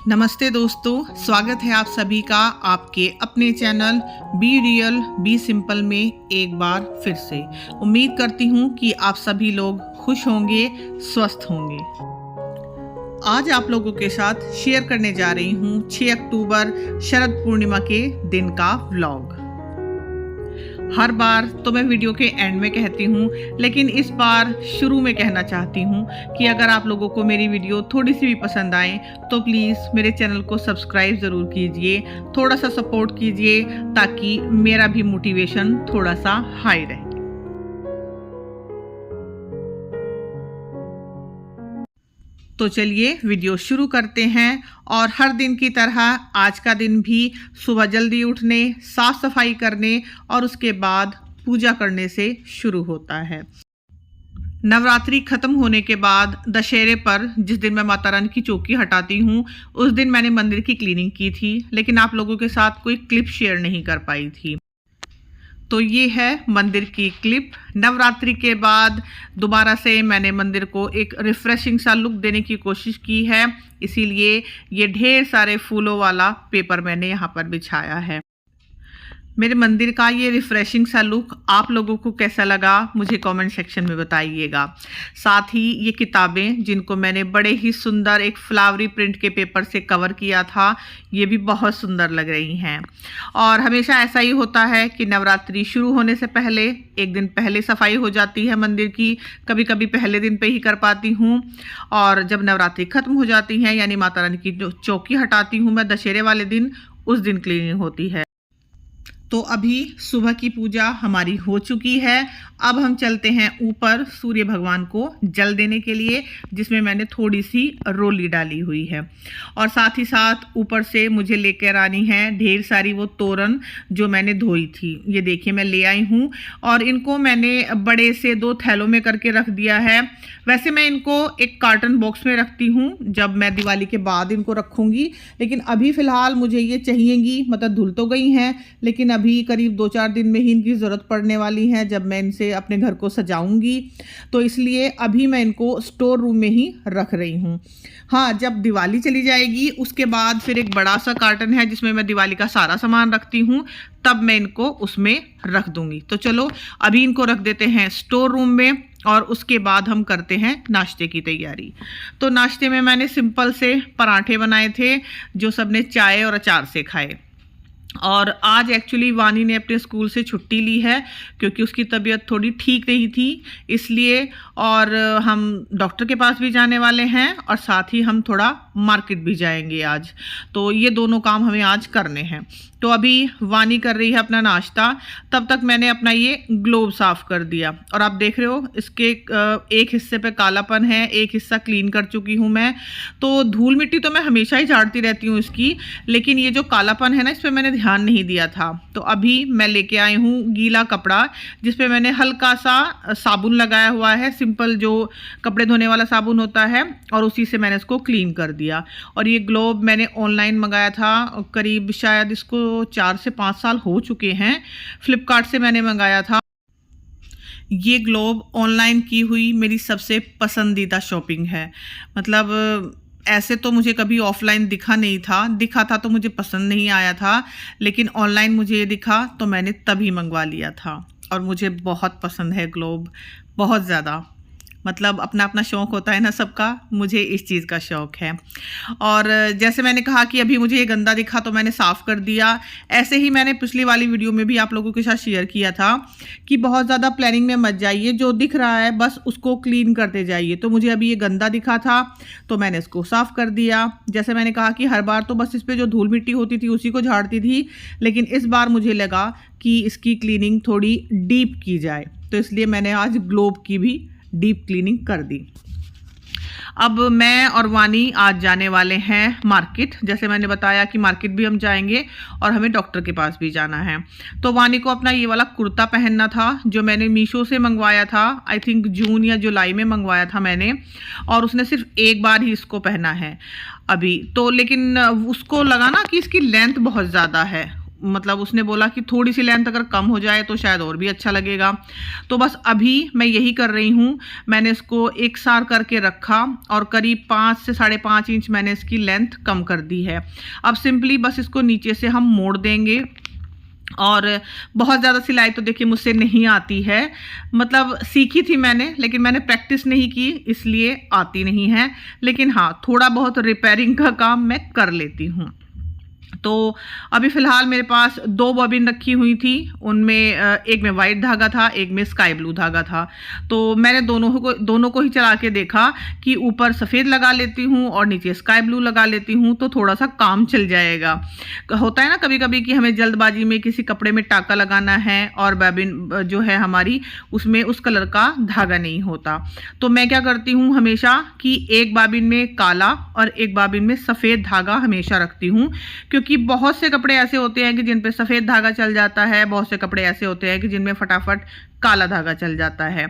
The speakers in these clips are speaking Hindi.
नमस्ते दोस्तों, स्वागत है आप सभी का आपके अपने channel be real be simple में एक बार फिर से। उम्मीद करती हूँ कि आप सभी लोग खुश होंगे, स्वस्थ होंगे। आज आप लोगों के साथ शेयर करने जा रही हूँ 6 अक्टूबर शरद पूर्णिमा के दिन का व्लॉग। हर बार तो मैं वीडियो के एंड में कहती हूँ, लेकिन इस बार शुरू में कहना चाहती हूँ कि अगर आप लोगों को मेरी वीडियो थोड़ी सी भी पसंद आए तो प्लीज़ मेरे चैनल को सब्सक्राइब ज़रूर कीजिए, थोड़ा सा सपोर्ट कीजिए ताकि मेरा भी मोटिवेशन थोड़ा सा हाई रहे। तो चलिए वीडियो शुरू करते हैं। और हर दिन की तरह आज का दिन भी सुबह जल्दी उठने, साफ सफाई करने और उसके बाद पूजा करने से शुरू होता है। नवरात्रि खत्म होने के बाद दशहरे पर जिस दिन मैं माता रानी की चौकी हटाती हूँ, उस दिन मैंने मंदिर की क्लीनिंग की थी, लेकिन आप लोगों के साथ कोई क्लिप शेयर नहीं कर पाई थी। तो ये है मंदिर की क्लिप। नवरात्रि के बाद दोबारा से मैंने मंदिर को एक रिफ्रेशिंग सा लुक देने की कोशिश की है, इसीलिए ये ढेर सारे फूलों वाला पेपर मैंने यहाँ पर बिछाया है। मेरे मंदिर का ये रिफ्रेशिंग सा लुक आप लोगों को कैसा लगा मुझे कमेंट सेक्शन में बताइएगा। साथ ही ये किताबें जिनको मैंने बड़े ही सुंदर एक फ्लावरी प्रिंट के पेपर से कवर किया था, ये भी बहुत सुंदर लग रही हैं। और हमेशा ऐसा ही होता है कि नवरात्रि शुरू होने से पहले एक दिन पहले सफाई हो जाती है मंदिर की, कभी कभी पहले दिन पे ही कर पाती हूँ। और जब नवरात्रि खत्म हो जाती है यानी माता रानी की जो चौकी हटाती हूँ मैं दशहरे वाले दिन, उस दिन क्लीनिंग होती है। तो अभी सुबह की पूजा हमारी हो चुकी है। अब हम चलते हैं ऊपर सूर्य भगवान को जल देने के लिए, जिसमें मैंने थोड़ी सी रोली डाली हुई है। और साथ ही साथ ऊपर से मुझे लेकर आनी है ढेर सारी वो तोरण जो मैंने धोई थी। ये देखिए मैं ले आई हूँ और इनको मैंने बड़े से 2 थैलों में करके रख दिया है। वैसे मैं इनको एक कार्टन बॉक्स में रखती हूँ, जब मैं दिवाली के बाद इनको रखूँगी, लेकिन अभी फ़िलहाल मुझे ये चाहिएगी। मतलब धुल तो गई हैं, लेकिन अभी करीब 2-4 दिन में ही इनकी ज़रूरत पड़ने वाली है जब मैं इनसे अपने घर को सजाऊंगी। तो इसलिए अभी मैं इनको स्टोर रूम में ही रख रही हूँ। हाँ, जब दिवाली चली जाएगी उसके बाद फिर एक बड़ा सा कार्टन है जिसमें मैं दिवाली का सारा सामान रखती हूँ, तब मैं इनको उसमें रख दूंगी। तो चलो अभी इनको रख देते हैं स्टोर रूम में और उसके बाद हम करते हैं नाश्ते की तैयारी। तो नाश्ते में मैंने सिंपल से पराठे बनाए थे जो सबने चाय और अचार से खाए। और आज एक्चुअली वानी ने अपने स्कूल से छुट्टी ली है क्योंकि उसकी तबीयत थोड़ी ठीक नहीं थी, इसलिए। और हम डॉक्टर के पास भी जाने वाले हैं और साथ ही हम थोड़ा मार्केट भी जाएंगे आज। तो ये दोनों काम हमें आज करने हैं। तो अभी वानी कर रही है अपना नाश्ता, तब तक मैंने अपना ये ग्लोब साफ़ कर दिया। और आप देख रहे हो इसके एक हिस्से पे कालापन है, एक हिस्सा क्लीन कर चुकी हूँ मैं। तो धूल मिट्टी तो मैं हमेशा ही झाड़ती रहती हूँ इसकी, लेकिन ये जो कालापन है ना, इस पर मैंने ध्यान नहीं दिया था। तो अभी मैं लेके आई हूँ गीला कपड़ा जिस पे मैंने हल्का सा साबुन लगाया हुआ है, सिंपल जो कपड़े धोने वाला साबुन होता है, और उसी से मैंने इसको क्लीन कर दिया। और ये ग्लोब मैंने ऑनलाइन मंगाया था, करीब शायद इसको 4 से 5 साल हो चुके हैं। फ्लिपकार्ट से मैंने मंगाया था। ये ग्लोब ऑनलाइन की हुई मेरी सबसे पसंदीदा शॉपिंग है। मतलब ऐसे तो मुझे कभी ऑफलाइन दिखा नहीं था, दिखा था तो मुझे पसंद नहीं आया था, लेकिन ऑनलाइन मुझे ये दिखा तो मैंने तभी मंगवा लिया था। और मुझे बहुत पसंद है ग्लोब, बहुत ज़्यादा। मतलब अपना अपना शौक़ होता है ना सबका, मुझे इस चीज़ का शौक़ है। और जैसे मैंने कहा कि अभी मुझे ये गंदा दिखा तो मैंने साफ़ कर दिया। ऐसे ही मैंने पिछली वाली वीडियो में भी आप लोगों के साथ शेयर किया था कि बहुत ज़्यादा प्लानिंग में मत जाइए, जो दिख रहा है बस उसको क्लीन करते जाइए। तो मुझे अभी ये गंदा दिखा था तो मैंने इसको साफ़ कर दिया। जैसे मैंने कहा कि हर बार तो बस इस पर जो धूल मिट्टी होती थी उसी को झाड़ती थी, लेकिन इस बार मुझे लगा कि इसकी क्लीनिंग थोड़ी डीप की जाए, तो इसलिए मैंने आज ग्लोब की भी डीप क्लीनिंग कर दी। अब मैं और वानी आज जाने वाले हैं मार्केट। जैसे मैंने बताया कि मार्केट भी हम जाएंगे और हमें डॉक्टर के पास भी जाना है। तो वानी को अपना ये वाला कुर्ता पहनना था जो मैंने मीशो से मंगवाया था, आई थिंक जून या जुलाई में मंगवाया था मैंने, और उसने सिर्फ एक बार ही इसको पहना है अभी तो। लेकिन उसको लगा ना कि इसकी लेंथ बहुत ज़्यादा है, मतलब उसने बोला कि थोड़ी सी लेंथ अगर कम हो जाए तो शायद और भी अच्छा लगेगा। तो बस अभी मैं यही कर रही हूँ, मैंने इसको एक सार करके रखा और करीब 5 से 5.5 इंच मैंने इसकी लेंथ कम कर दी है। अब सिंपली बस इसको नीचे से हम मोड़ देंगे। और बहुत ज़्यादा सिलाई तो देखिए मुझसे नहीं आती है, मतलब सीखी थी मैंने लेकिन मैंने प्रैक्टिस नहीं की इसलिए आती नहीं है, लेकिन हाँ थोड़ा बहुत रिपेयरिंग का काम मैं कर लेती हूँ। तो अभी फ़िलहाल मेरे पास 2 बॉबिन रखी हुई थी, उनमें एक में वाइट धागा था, एक में स्काई ब्लू धागा था। तो मैंने दोनों को ही चला के देखा कि ऊपर सफ़ेद लगा लेती हूँ और नीचे स्काई ब्लू लगा लेती हूँ तो थोड़ा सा काम चल जाएगा। होता है ना कभी कभी कि हमें जल्दबाजी में किसी कपड़े में टाका लगाना है और बॉबिन जो है हमारी उसमें उस कलर का धागा नहीं होता। तो मैं क्या करती हूँ हमेशा कि एक बॉबिन में काला और एक बॉबिन में सफ़ेद धागा हमेशा रखती हूँ, क्योंकि बहुत से कपड़े ऐसे होते हैं कि जिन पे सफ़ेद धागा चल जाता है, बहुत से कपड़े ऐसे होते हैं कि जिनमें फटाफट काला धागा चल जाता है।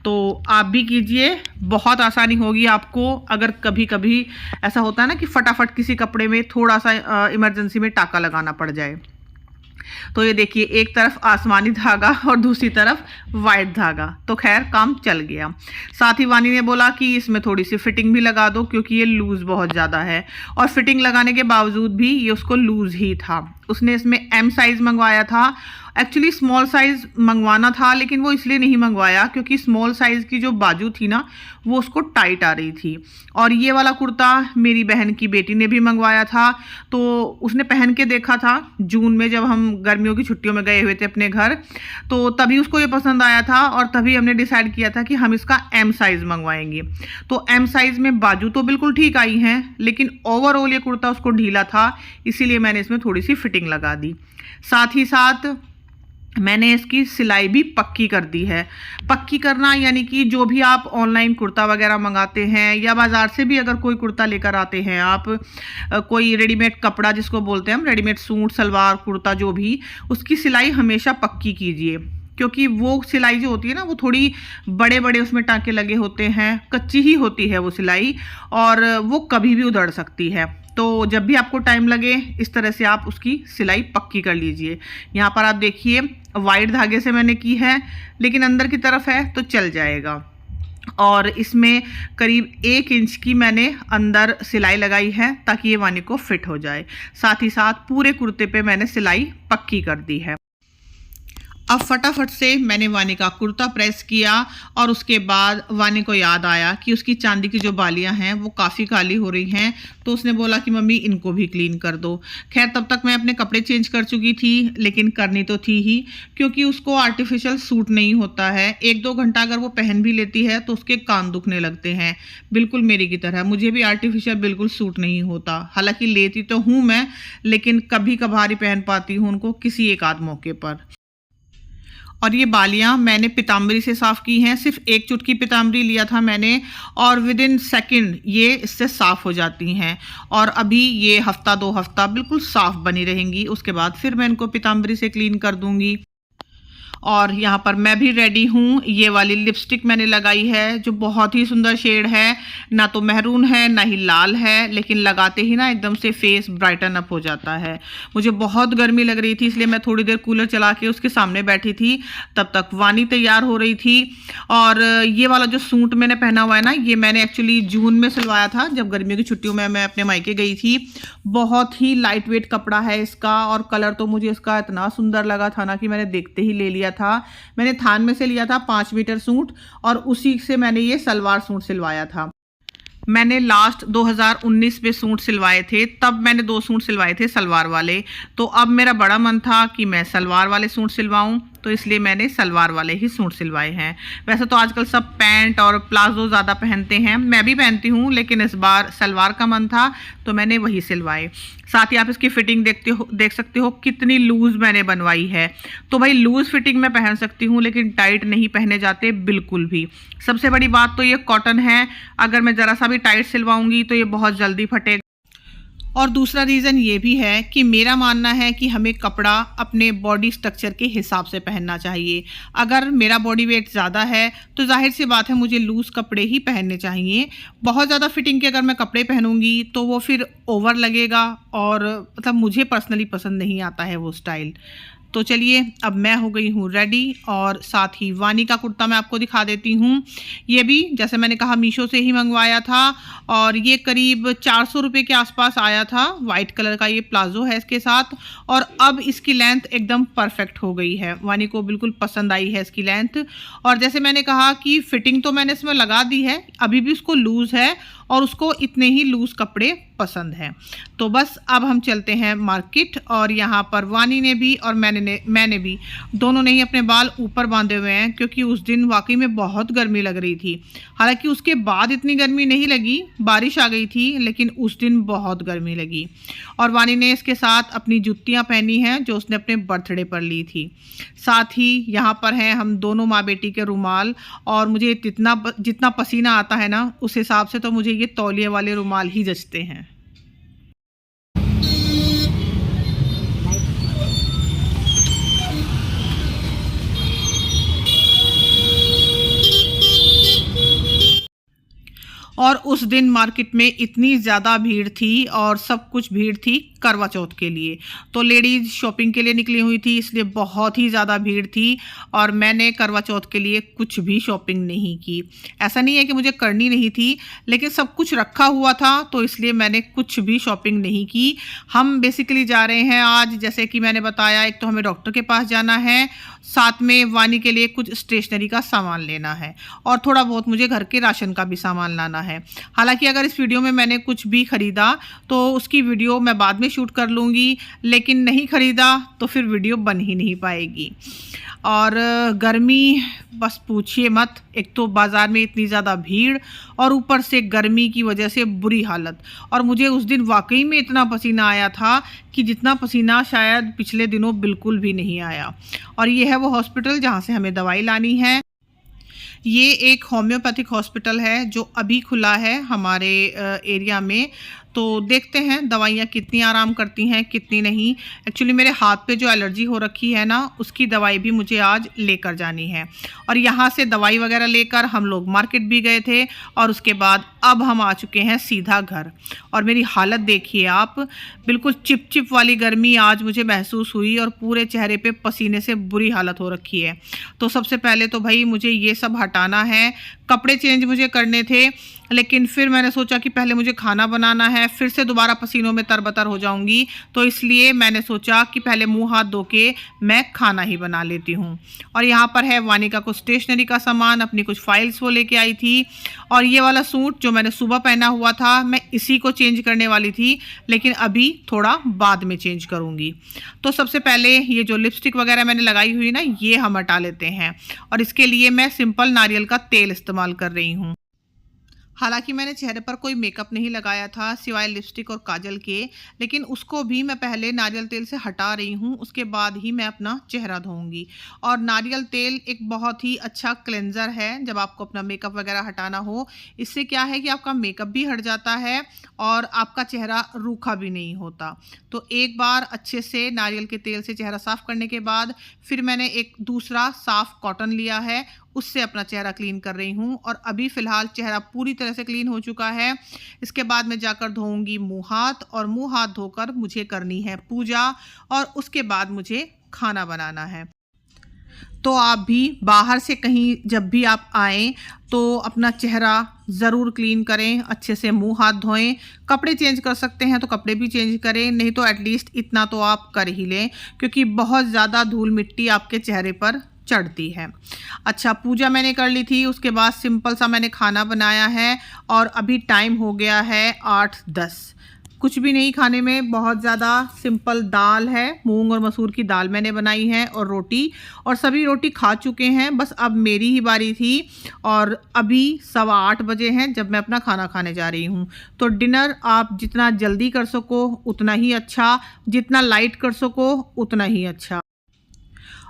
तो आप भी कीजिए, बहुत आसानी होगी आपको। अगर कभी कभी ऐसा होता है ना कि फटाफट किसी कपड़े में थोड़ा सा इमरजेंसी में टाका लगाना पड़ जाए, तो ये देखिए एक तरफ आसमानी धागा और दूसरी तरफ वाइट धागा, तो खैर काम चल गया। साथ ही वानी ने बोला कि इसमें थोड़ी सी फिटिंग भी लगा दो क्योंकि ये लूज़ बहुत ज़्यादा है, और फिटिंग लगाने के बावजूद भी ये उसको लूज़ ही था। उसने इसमें एम साइज़ मंगवाया था, एक्चुअली स्मॉल साइज़ मंगवाना था लेकिन वो इसलिए नहीं मंगवाया क्योंकि स्मॉल साइज़ की जो बाजू थी ना वो उसको टाइट आ रही थी। और ये वाला कुर्ता मेरी बहन की बेटी ने भी मंगवाया था, तो उसने पहन के देखा था जून में जब हम गर्मियों की छुट्टियों में गए हुए थे अपने घर, तो तभी उसको ये पसंद आया था और तभी हमने डिसाइड किया था कि हम इसका एम साइज़ मंगवाएंगे। तो एम साइज़ में बाजू तो बिल्कुल ठीक आई हैं, लेकिन ओवरऑल ये कुर्ता उसको ढीला था, इसीलिए मैंने इसमें थोड़ी सी फिटिंग लगा दी। साथ ही साथ मैंने इसकी सिलाई भी पक्की कर दी है। पक्की करना यानी कि जो भी आप ऑनलाइन कुर्ता वगैरह मंगाते हैं या बाज़ार से भी अगर कोई कुर्ता लेकर आते हैं आप, कोई रेडीमेड कपड़ा जिसको बोलते हैं हम, रेडीमेड सूट सलवार कुर्ता जो भी, उसकी सिलाई हमेशा पक्की कीजिए, क्योंकि वो सिलाई जो होती है ना वो थोड़ी बड़े बड़े उसमें टाँके लगे होते हैं, कच्ची ही होती है वो सिलाई और वो कभी भी उधड़ सकती है। तो जब भी आपको टाइम लगे इस तरह से आप उसकी सिलाई पक्की कर लीजिए। यहाँ पर आप देखिए वाइट धागे से मैंने की है, लेकिन अंदर की तरफ है तो चल जाएगा। और इसमें करीब 1 इंच की मैंने अंदर सिलाई लगाई है ताकि ये वानी को फिट हो जाए। साथ ही साथ पूरे कुर्ते पे मैंने सिलाई पक्की कर दी है। अब फटाफट से मैंने वानी का कुर्ता प्रेस किया और उसके बाद वानी को याद आया कि उसकी चांदी की जो बालियां हैं वो काफ़ी काली हो रही हैं, तो उसने बोला कि मम्मी इनको भी क्लीन कर दो। खैर तब तक मैं अपने कपड़े चेंज कर चुकी थी, लेकिन करनी तो थी ही क्योंकि उसको आर्टिफिशियल सूट नहीं होता है। 1-2 घंटा अगर वो पहन भी लेती है तो उसके कान दुखने लगते हैं, बिल्कुल मेरी की तरह। मुझे भी आर्टिफिशियल बिल्कुल सूट नहीं होता, हालांकि लेती तो हूँ मैं, लेकिन कभी कभार ही पहन पाती हूँ उनको किसी एक आध मौके पर। और ये बालियां मैंने पीताम्बरी से साफ़ की हैं, सिर्फ 1 चुटकी पीताम्बरी लिया था मैंने और विदिन सेकंड ये इससे साफ़ हो जाती हैं। और अभी ये हफ्ता 2 हफ्ता बिल्कुल साफ़ बनी रहेंगी, उसके बाद फिर मैं इनको पीताम्बरी से क्लीन कर दूंगी। और यहाँ पर मैं भी रेडी हूँ। ये वाली लिपस्टिक मैंने लगाई है जो बहुत ही सुंदर शेड है, ना तो महरून है ना ही लाल है, लेकिन लगाते ही ना एकदम से फेस ब्राइटन अप हो जाता है। मुझे बहुत गर्मी लग रही थी इसलिए मैं थोड़ी देर कूलर चला के उसके सामने बैठी थी, तब तक वानी तैयार हो रही थी। और ये वाला जो सूट मैंने पहना हुआ है ना, ये मैंने एक्चुअली जून में सिलवाया था जब गर्मियों की छुट्टियों में मैं अपने मायके गई थी। बहुत ही लाइट वेट कपड़ा है इसका और कलर तो मुझे इसका इतना सुंदर लगा था ना कि मैंने देखते ही ले लिया था। मैंने थान में से लिया था 5 मीटर सूट और उसी से मैंने ये सलवार सूट सिलवाया था। मैंने लास्ट 2019 में सूट सिलवाए थे, तब मैंने 2 सूट सिलवाए थे सलवार वाले। तो अब मेरा बड़ा मन था कि मैं सलवार वाले सूट सिलवाऊं, तो इसलिए मैंने सलवार वाले ही सूट सिलवाए हैं। वैसे तो आजकल सब पैंट और प्लाजो ज़्यादा पहनते हैं, मैं भी पहनती हूँ, लेकिन इस बार सलवार का मन था तो मैंने वही सिलवाए। साथ ही आप इसकी फिटिंग देख सकते हो कितनी लूज़ मैंने बनवाई है। तो भाई लूज़ फिटिंग में पहन सकती हूँ, लेकिन टाइट नहीं पहने जाते बिल्कुल भी। सबसे बड़ी बात तो ये कॉटन है, अगर मैं ज़रा सा भी टाइट सिलवाऊंगी तो ये बहुत जल्दी फटेगा। और दूसरा रीज़न ये भी है कि मेरा मानना है कि हमें कपड़ा अपने बॉडी स्ट्रक्चर के हिसाब से पहनना चाहिए। अगर मेरा बॉडी वेट ज़्यादा है तो जाहिर सी बात है मुझे लूज़ कपड़े ही पहनने चाहिए। बहुत ज़्यादा फिटिंग के अगर मैं कपड़े पहनूंगी तो वो फिर ओवर लगेगा और मतलब मुझे पर्सनली पसंद नहीं आता है वो स्टाइल। तो चलिए अब मैं हो गई हूँ रेडी और साथ ही वानी का कुर्ता मैं आपको दिखा देती हूँ। ये भी जैसे मैंने कहा मीशो से ही मंगवाया था और ये करीब 400 रुपये के आसपास आया था। वाइट कलर का ये प्लाजो है इसके साथ और अब इसकी लेंथ एकदम परफेक्ट हो गई है। वानी को बिल्कुल पसंद आई है इसकी लेंथ और जैसे मैंने कहा कि फिटिंग तो मैंने इसमें लगा दी है, अभी भी उसको लूज़ है और उसको इतने ही लूज़ कपड़े पसंद हैं। तो बस अब हम चलते हैं मार्केट और यहाँ पर वानी ने भी और मैंने भी दोनों ने ही अपने बाल ऊपर बांधे हुए हैं क्योंकि उस दिन वाकई में बहुत गर्मी लग रही थी। हालांकि उसके बाद इतनी गर्मी नहीं लगी, बारिश आ गई थी, लेकिन उस दिन बहुत गर्मी लगी। और वानी ने इसके साथ अपनी जुतियाँ पहनी हैं जो उसने अपने बर्थडे पर ली थी। साथ ही यहाँ पर हैं हम दोनों माँ बेटी के रुमाल और मुझे जितना पसीना आता है ना उस हिसाब से तो मुझे ये तौलिए वाले रुमाल ही जचते हैं। और उस दिन मार्केट में इतनी ज़्यादा भीड़ थी और सब कुछ भीड़ थी करवा चौथ के लिए। तो लेडीज़ शॉपिंग के लिए निकली हुई थी इसलिए बहुत ही ज़्यादा भीड़ थी और मैंने करवा चौथ के लिए कुछ भी शॉपिंग नहीं की। ऐसा नहीं है कि मुझे करनी नहीं थी, लेकिन सब कुछ रखा हुआ था तो इसलिए मैंने कुछ भी शॉपिंग नहीं की। हम बेसिकली जा रहे हैं आज, जैसे कि मैंने बताया, एक तो हमें डॉक्टर के पास जाना है, साथ में वानी के लिए कुछ स्टेशनरी का सामान लेना है और थोड़ा बहुत मुझे घर के राशन का भी सामान लाना है। हालांकि अगर इस वीडियो में मैंने कुछ भी ख़रीदा तो उसकी वीडियो मैं बाद में शूट कर लूँगी, लेकिन नहीं ख़रीदा तो फिर वीडियो बन ही नहीं पाएगी। और गर्मी बस पूछिए मत, एक तो बाज़ार में इतनी ज़्यादा भीड़ और ऊपर से गर्मी की वजह से बुरी हालत। और मुझे उस दिन वाकई में इतना पसीना आया था कि जितना पसीना शायद पिछले दिनों बिल्कुल भी नहीं आया। और ये है वो हॉस्पिटल जहाँ से हमें दवाई लानी है। ये एक होम्योपैथिक हॉस्पिटल है जो अभी खुला है हमारे एरिया में। तो देखते हैं दवाइयाँ कितनी आराम करती हैं कितनी नहीं। एक्चुअली मेरे हाथ पे जो एलर्जी हो रखी है ना, उसकी दवाई भी मुझे आज लेकर जानी है। और यहाँ से दवाई वगैरह लेकर हम लोग मार्केट भी गए थे और उसके बाद अब हम आ चुके हैं सीधा घर। और मेरी हालत देखिए आप, बिल्कुल चिपचिप वाली गर्मी आज मुझे महसूस हुई और पूरे चेहरे पे पसीने से बुरी हालत हो रखी है। तो सबसे पहले तो भाई मुझे ये सब हटाना है, कपड़े चेंज मुझे करने थे, लेकिन फिर मैंने सोचा कि पहले मुझे खाना बनाना है, फिर से दोबारा पसीनों में तरबतर हो जाऊंगी। तो इसलिए मैंने सोचा कि पहले मुंह हाथ धो के मैं खाना ही बना लेती हूँ। और यहाँ पर है वानिका को स्टेशनरी का सामान, अपनी कुछ फाइल्स वो लेके आई थी। और ये वाला सूट जो मैंने सुबह पहना हुआ था मैं इसी को चेंज करने वाली थी, लेकिन अभी थोड़ा बाद में चेंज करूँगी। तो सबसे पहले ये जो लिपस्टिक वगैरह मैंने लगाई हुई ना, ये हम हटा लेते हैं। और इसके लिए मैं सिंपल नारियल का तेल इस्तेमाल कर रही हूँ। हालांकि मैंने चेहरे पर कोई मेकअप नहीं लगाया था सिवाय लिपस्टिक और काजल के, लेकिन उसको भी मैं पहले नारियल तेल से हटा रही हूँ, उसके बाद ही मैं अपना चेहरा धोऊंगी। और नारियल तेल एक बहुत ही अच्छा क्लेंजर है जब आपको अपना मेकअप वगैरह हटाना हो। इससे क्या है कि आपका मेकअप भी हट जाता है और आपका चेहरा रूखा भी नहीं होता। तो एक बार अच्छे से नारियल के तेल से चेहरा साफ़ करने के बाद फिर मैंने एक दूसरा साफ़ कॉटन लिया है, उससे अपना चेहरा क्लीन कर रही हूँ। और अभी फ़िलहाल चेहरा पूरी तरह से क्लीन हो चुका है। इसके बाद मैं जाकर धोऊंगी मुँह हाथ, और मुँह हाथ धोकर मुझे करनी है पूजा और उसके बाद मुझे खाना बनाना है। तो आप भी बाहर से कहीं जब भी आप आएँ तो अपना चेहरा ज़रूर क्लीन करें, अच्छे से मुंह हाथ धोएं। कपड़े चेंज कर सकते हैं तो कपड़े भी चेंज करें, नहीं तो एटलीस्ट इतना तो आप कर ही लें, क्योंकि बहुत ज़्यादा धूल मिट्टी आपके चेहरे पर चढ़ती है। अच्छा, पूजा मैंने कर ली थी, उसके बाद सिंपल सा मैंने खाना बनाया है और अभी टाइम हो गया है 8-10। कुछ भी नहीं खाने में, बहुत ज़्यादा सिंपल दाल है, मूंग और मसूर की दाल मैंने बनाई है और रोटी, और सभी रोटी खा चुके हैं। बस अब मेरी ही बारी थी और अभी 7:15 बजे हैं जब मैं अपना खाना खाने जा रही हूँ। तो डिनर आप जितना जल्दी कर सको उतना ही अच्छा, जितना लाइट कर सको उतना ही अच्छा।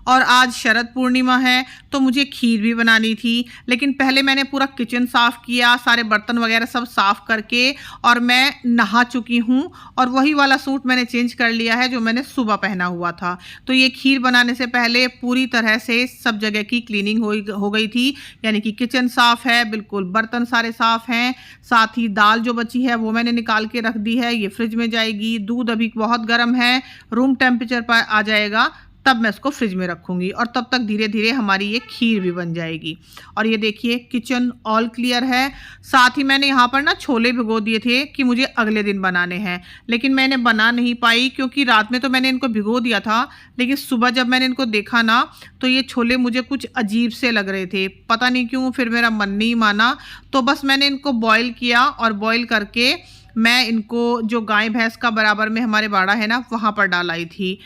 और आज शरद पूर्णिमा है तो मुझे खीर भी बनानी थी। लेकिन पहले मैंने पूरा किचन साफ़ किया, सारे बर्तन वगैरह सब साफ़ करके, और मैं नहा चुकी हूँ और वही वाला सूट मैंने चेंज कर लिया है जो मैंने सुबह पहना हुआ था। तो ये खीर बनाने से पहले पूरी तरह से सब जगह की क्लीनिंग हो गई थी, यानी कि किचन साफ़ है बिल्कुल, बर्तन सारे साफ़ हैं, साथ ही दाल जो बची है वो मैंने निकाल के रख दी है, ये फ्रिज में जाएगी। दूध अभी बहुत गर्म है, रूम टेम्परेचर पर आ जाएगा तब मैं इसको फ्रिज में रखूँगी, और तब तक धीरे धीरे हमारी ये खीर भी बन जाएगी। और ये देखिए किचन ऑल क्लियर है। साथ ही मैंने यहाँ पर ना छोले भिगो दिए थे कि मुझे अगले दिन बनाने हैं, लेकिन मैंने बना नहीं पाई क्योंकि रात में तो मैंने इनको भिगो दिया था, लेकिन सुबह जब मैंने इनको देखा ना तो ये छोले मुझे कुछ अजीब से लग रहे थे, पता नहीं क्यों। फिर मेरा मन नहीं माना तो बस मैंने इनको बॉयल किया, और बॉयल करके मैं इनको जो गाय भैंस का बराबर में हमारे बाड़ा है ना वहाँ पर डाल आई थी।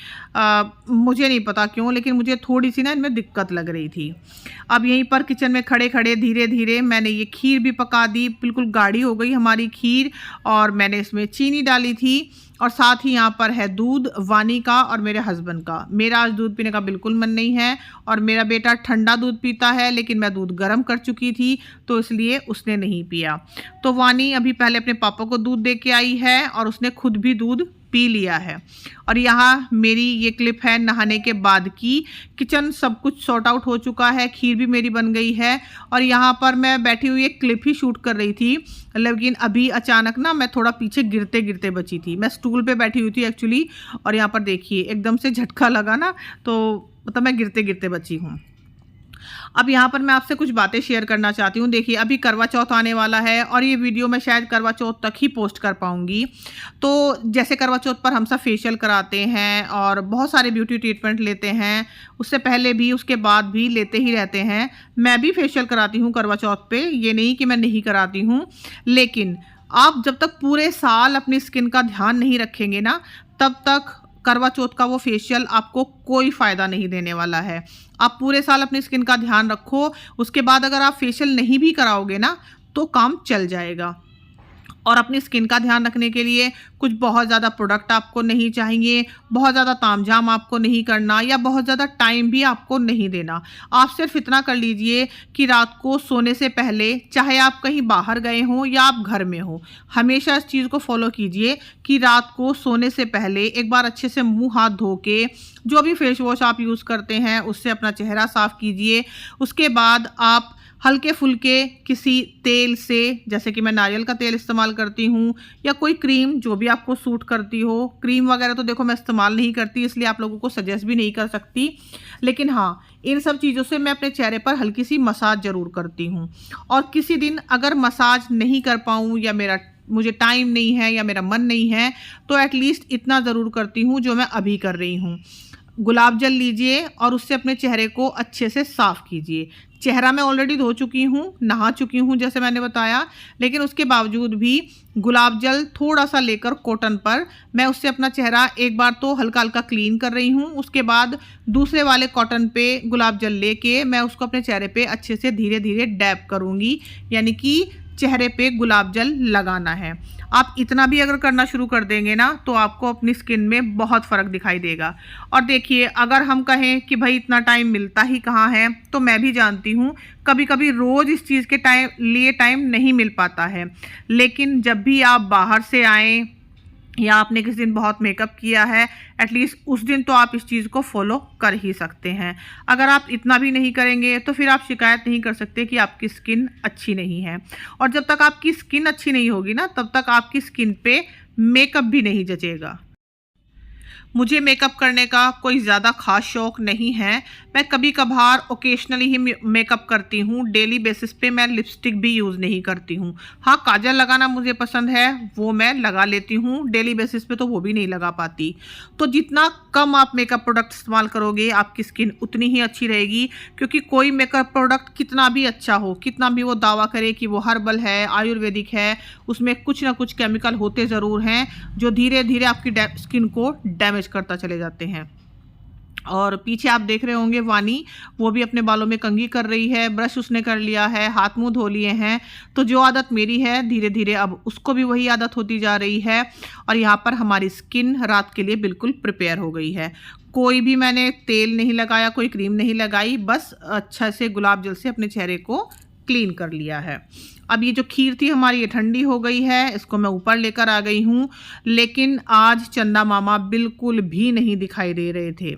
मुझे नहीं पता क्यों, लेकिन मुझे थोड़ी सी ना इनमें दिक्कत लग रही थी। अब यहीं पर किचन में खड़े खड़े धीरे धीरे मैंने ये खीर भी पका दी, बिल्कुल गाढ़ी हो गई हमारी खीर, और मैंने इसमें चीनी डाली थी। और साथ ही यहाँ पर है दूध वानी का और मेरे हस्बैंड का। मेरा आज दूध पीने का बिल्कुल मन नहीं है, और मेरा बेटा ठंडा दूध पीता है, लेकिन मैं दूध गर्म कर चुकी थी तो इसलिए उसने नहीं पिया। तो वानी अभी पहले अपने पापा को दूध दे के आई है और उसने खुद भी दूध पी लिया है। और यहाँ मेरी ये क्लिप है नहाने के बाद की। किचन सब कुछ सॉर्ट आउट हो चुका है, खीर भी मेरी बन गई है, और यहाँ पर मैं बैठी हुई एक क्लिप ही शूट कर रही थी, लेकिन अभी अचानक ना मैं थोड़ा पीछे गिरते गिरते बची थी। मैं स्टूल पे बैठी हुई थी एक्चुअली, और यहाँ पर देखिए एकदम से झटका लगा ना, तो मतलब मैं गिरते गिरते बची हूँ। अब यहाँ पर मैं आपसे कुछ बातें शेयर करना चाहती हूँ। देखिए अभी करवा चौथ आने वाला है, और ये वीडियो मैं शायद करवा चौथ तक ही पोस्ट कर पाऊँगी। तो जैसे करवा चौथ पर हम सब फेशियल कराते हैं और बहुत सारे ब्यूटी ट्रीटमेंट लेते हैं, उससे पहले भी उसके बाद भी लेते ही रहते हैं। मैं भी फेशियल कराती हूँ करवा चौथ पे, ये नहीं कि मैं नहीं कराती हूँ, लेकिन आप जब तक पूरे साल अपनी स्किन का ध्यान नहीं रखेंगे ना, तब तक करवा चौथ का वो फेशियल आपको कोई फ़ायदा नहीं देने वाला है। आप पूरे साल अपनी स्किन का ध्यान रखो, उसके बाद अगर आप फेशियल नहीं भी कराओगे ना तो काम चल जाएगा। और अपनी स्किन का ध्यान रखने के लिए कुछ बहुत ज़्यादा प्रोडक्ट आपको नहीं चाहिए, बहुत ज़्यादा तामझाम आपको नहीं करना, या बहुत ज़्यादा टाइम भी आपको नहीं देना। आप सिर्फ इतना कर लीजिए कि रात को सोने से पहले, चाहे आप कहीं बाहर गए हों या आप घर में हो, हमेशा इस चीज़ को फॉलो कीजिए कि रात को सोने से पहले एक बार अच्छे से मुँह हाथ धो के, जो भी फेस वॉश आप यूज़ करते हैं उससे अपना चेहरा साफ़ कीजिए। उसके बाद आप हल्के फुल्के किसी तेल से, जैसे कि मैं नारियल का तेल इस्तेमाल करती हूँ, या कोई क्रीम जो भी आपको सूट करती हो। क्रीम वगैरह तो देखो मैं इस्तेमाल नहीं करती, इसलिए आप लोगों को सजेस्ट भी नहीं कर सकती, लेकिन हाँ इन सब चीज़ों से मैं अपने चेहरे पर हल्की सी मसाज ज़रूर करती हूँ। और किसी दिन अगर मसाज नहीं कर पाऊँ, या मुझे टाइम नहीं है या मेरा मन नहीं है, तो एटलीस्ट इतना ज़रूर करती हूँ जो मैं अभी कर रही हूँ। गुलाब जल लीजिए और उससे अपने चेहरे को अच्छे से साफ़ कीजिए। चेहरा मैं ऑलरेडी धो चुकी हूँ, नहा चुकी हूँ जैसे मैंने बताया, लेकिन उसके बावजूद भी गुलाब जल थोड़ा सा लेकर कॉटन पर मैं उससे अपना चेहरा एक बार तो हल्का हल्का क्लीन कर रही हूँ। उसके बाद दूसरे वाले कॉटन पे गुलाब जल लेके मैं उसको अपने चेहरे पे अच्छे से धीरे धीरे डैब करूँगी, यानी कि चेहरे पे गुलाब जल लगाना है। आप इतना भी अगर करना शुरू कर देंगे ना तो आपको अपनी स्किन में बहुत फ़र्क दिखाई देगा। और देखिए अगर हम कहें कि भाई इतना टाइम मिलता ही कहाँ है, तो मैं भी जानती हूँ कभी कभी रोज़ इस चीज़ के लिए टाइम नहीं मिल पाता है, लेकिन जब भी आप बाहर से आएँ या आपने किसी दिन बहुत मेकअप किया है, एटलीस्ट उस दिन तो आप इस चीज़ को फॉलो कर ही सकते हैं। अगर आप इतना भी नहीं करेंगे तो फिर आप शिकायत नहीं कर सकते कि आपकी स्किन अच्छी नहीं है। और जब तक आपकी स्किन अच्छी नहीं होगी ना, तब तक आपकी स्किन पे मेकअप भी नहीं जचेगा। मुझे मेकअप करने का कोई ज़्यादा ख़ास शौक़ नहीं है, मैं कभी कभार ओकेशनली ही मेकअप करती हूँ। डेली बेसिस पे मैं लिपस्टिक भी यूज़ नहीं करती हूँ। हाँ, काजल लगाना मुझे पसंद है, वो मैं लगा लेती हूँ, डेली बेसिस पे तो वो भी नहीं लगा पाती। तो जितना कम आप मेकअप प्रोडक्ट इस्तेमाल करोगे आपकी स्किन उतनी ही अच्छी रहेगी, क्योंकि कोई मेकअप प्रोडक्ट कितना भी अच्छा हो, कितना भी वो दावा करे कि वो हर्बल है, आयुर्वेदिक है, उसमें कुछ ना कुछ केमिकल होते ज़रूर हैं जो धीरे धीरे आपकी स्किन को डैमेज करता चले जाते हैं। और पीछे आप देख रहे होंगे वानी, वो भी अपने बालों में कंघी कर रही है, ब्रश उसने कर लिया है, हाथ मुंह धो लिए हैं। तो जो आदत मेरी है धीरे धीरे अब उसको भी वही आदत होती जा रही है। और यहाँ पर हमारी स्किन रात के लिए बिल्कुल प्रिपेयर हो गई है। कोई भी मैंने तेल नहीं लगाया, कोई क्रीम नहीं लगाई, बस अच्छा से गुलाब जल से अपने चेहरे को क्लीन कर लिया है। अब ये जो खीर थी हमारी, ये ठंडी हो गई है, इसको मैं ऊपर लेकर आ गई हूँ। लेकिन आज चंदा मामा बिल्कुल भी नहीं दिखाई दे रहे थे।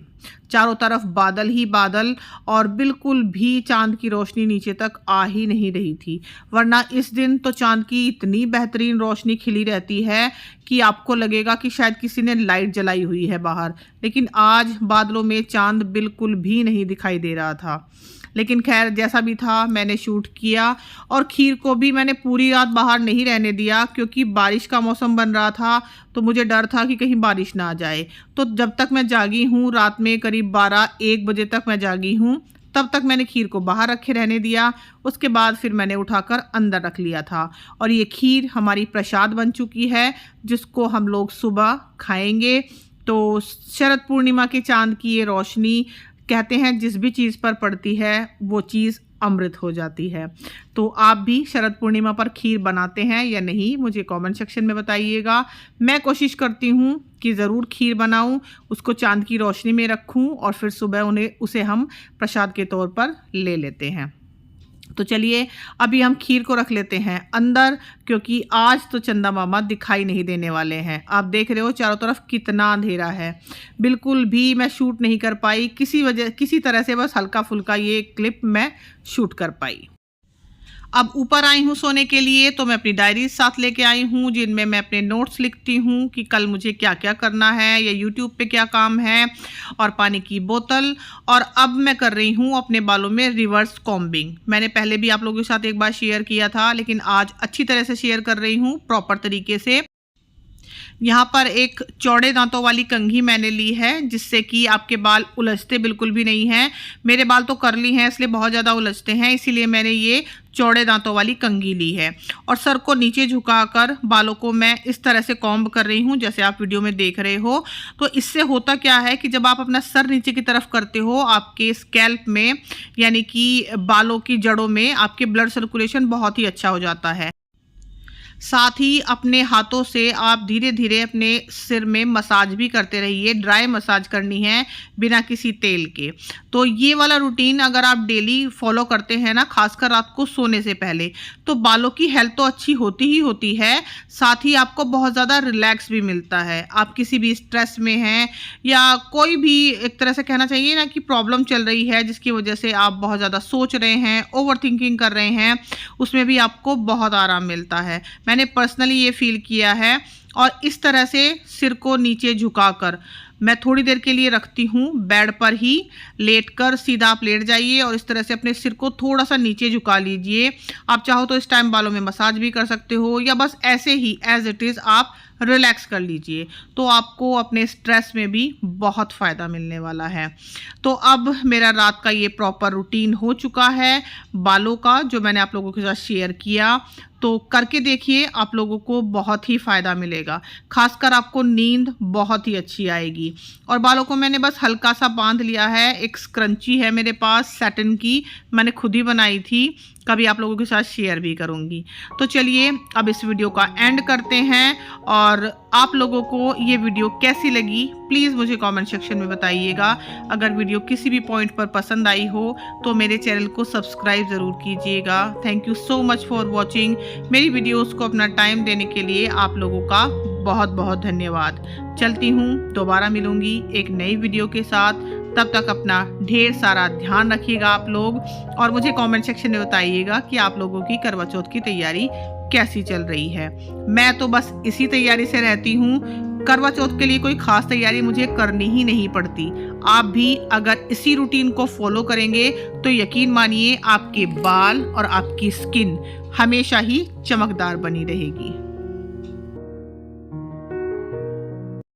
चारों तरफ बादल ही बादल और बिल्कुल भी चांद की रोशनी नीचे तक आ ही नहीं रही थी। वरना इस दिन तो चांद की इतनी बेहतरीन रोशनी खिली रहती है कि आपको लगेगा कि शायद किसी ने लाइट जलाई हुई है बाहर। लेकिन आज बादलों में चांद बिल्कुल भी नहीं दिखाई दे रहा था। लेकिन खैर, जैसा भी था मैंने शूट किया। और खीर को भी मैंने पूरी रात बाहर नहीं रहने दिया, क्योंकि बारिश का मौसम बन रहा था, तो मुझे डर था कि कहीं बारिश ना आ जाए। तो जब तक मैं जागी हूँ, रात में करीब 12-1 बजे तक मैं जागी हूँ, तब तक मैंने खीर को बाहर रखे रहने दिया। उसके बाद फिर मैंने उठाकर अंदर रख लिया था। और ये खीर हमारी प्रसाद बन चुकी है, जिसको हम लोग सुबह खाएंगे। तो शरद पूर्णिमा के चांद की ये रोशनी, कहते हैं जिस भी चीज़ पर पड़ती है वो चीज़ अमृत हो जाती है। तो आप भी शरद पूर्णिमा पर खीर बनाते हैं या नहीं, मुझे कमेंट सेक्शन में बताइएगा। मैं कोशिश करती हूँ कि ज़रूर खीर बनाऊँ, उसको चांद की रोशनी में रखूँ और फिर सुबह उसे हम प्रसाद के तौर पर ले लेते हैं। तो चलिए अभी हम खीर को रख लेते हैं अंदर, क्योंकि आज तो चंदा मामा दिखाई नहीं देने वाले हैं। आप देख रहे हो चारों तरफ कितना अंधेरा है। बिल्कुल भी मैं शूट नहीं कर पाई, किसी तरह से बस हल्का फुल्का ये क्लिप मैं शूट कर पाई। अब ऊपर आई हूँ सोने के लिए, तो मैं अपनी डायरी साथ लेके आई हूँ, जिनमें मैं अपने नोट्स लिखती हूँ कि कल मुझे क्या क्या करना है या यूट्यूब पे क्या काम है, और पानी की बोतल। और अब मैं कर रही हूँ अपने बालों में रिवर्स कॉम्बिंग। मैंने पहले भी आप लोगों के साथ एक बार शेयर किया था, लेकिन आज अच्छी तरह से शेयर कर रही हूँ प्रॉपर तरीके से। यहाँ पर एक चौड़े दांतों वाली कंघी मैंने ली है, जिससे कि आपके बाल उलझते बिल्कुल भी नहीं हैं। मेरे बाल तो कर्ली हैं, इसलिए बहुत ज़्यादा उलझते हैं, इसीलिए मैंने ये चौड़े दांतों वाली कंघी ली है। और सर को नीचे झुकाकर बालों को मैं इस तरह से कॉम्ब कर रही हूँ, जैसे आप वीडियो में देख रहे हो। तो इससे होता क्या है कि जब आप अपना सर नीचे की तरफ करते हो, आपके स्कैल्प में यानी कि बालों की जड़ों में आपके ब्लड सर्कुलेशन बहुत ही अच्छा हो जाता है। साथ ही अपने हाथों से आप धीरे धीरे अपने सिर में मसाज भी करते रहिए। ड्राई मसाज करनी है बिना किसी तेल के। तो ये वाला रूटीन अगर आप डेली फॉलो करते हैं ना, खासकर रात को सोने से पहले, तो बालों की हेल्थ तो अच्छी होती ही होती है, साथ ही आपको बहुत ज़्यादा रिलैक्स भी मिलता है। आप किसी भी स्ट्रेस में हैं या कोई भी एक तरह से कहना चाहिए ना कि प्रॉब्लम चल रही है, जिसकी वजह से आप बहुत ज़्यादा सोच रहे हैं, ओवर थिंकिंग कर रहे हैं, उसमें भी आपको बहुत आराम मिलता है। मैंने पर्सनली ये फील किया है। और इस तरह से सिर को नीचे झुकाकर मैं थोड़ी देर के लिए रखती हूँ, बेड पर ही लेटकर। सीधा आप लेट जाइए और इस तरह से अपने सिर को थोड़ा सा नीचे झुका लीजिए। आप चाहो तो इस टाइम बालों में मसाज भी कर सकते हो, या बस ऐसे ही एज इट इज़ आप रिलैक्स कर लीजिए। तो आपको अपने स्ट्रेस में भी बहुत फ़ायदा मिलने वाला है। तो अब मेरा रात का ये प्रॉपर रूटीन हो चुका है बालों का, जो मैंने आप लोगों के साथ शेयर किया। तो करके देखिए, आप लोगों को बहुत ही फ़ायदा मिलेगा। खासकर आपको नींद बहुत ही अच्छी आएगी। और बालों को मैंने बस हल्का सा बांध लिया है। एक स्क्रंची है मेरे पास सैटिन की, मैंने खुद ही बनाई थी, कभी आप लोगों के साथ शेयर भी करूंगी। तो चलिए अब इस वीडियो का एंड करते हैं। और आप लोगों को ये वीडियो कैसी लगी प्लीज़ मुझे कमेंट सेक्शन में बताइएगा। अगर वीडियो किसी भी पॉइंट पर पसंद आई हो तो मेरे चैनल को सब्सक्राइब ज़रूर कीजिएगा। Thank you so much for watching. मेरी वीडियोज़ को अपना टाइम देने के लिए आप लोगों का बहुत बहुत धन्यवाद। चलती हूँ, दोबारा मिलूँगी एक नई वीडियो के साथ। तब तक अपना ढेर सारा ध्यान रखिएगा आप लोग, और मुझे कमेंट सेक्शन में बताइएगा कि आप लोगों की करवा चौथ की तैयारी कैसी चल रही है। मैं तो बस इसी तैयारी से रहती हूँ। करवा चौथ के लिए कोई खास तैयारी मुझे करनी ही नहीं पड़ती। आप भी अगर इसी रूटीन को फॉलो करेंगे तो यकीन मानिए आपके बाल और आपकी स्किन हमेशा ही चमकदार बनी रहेगी।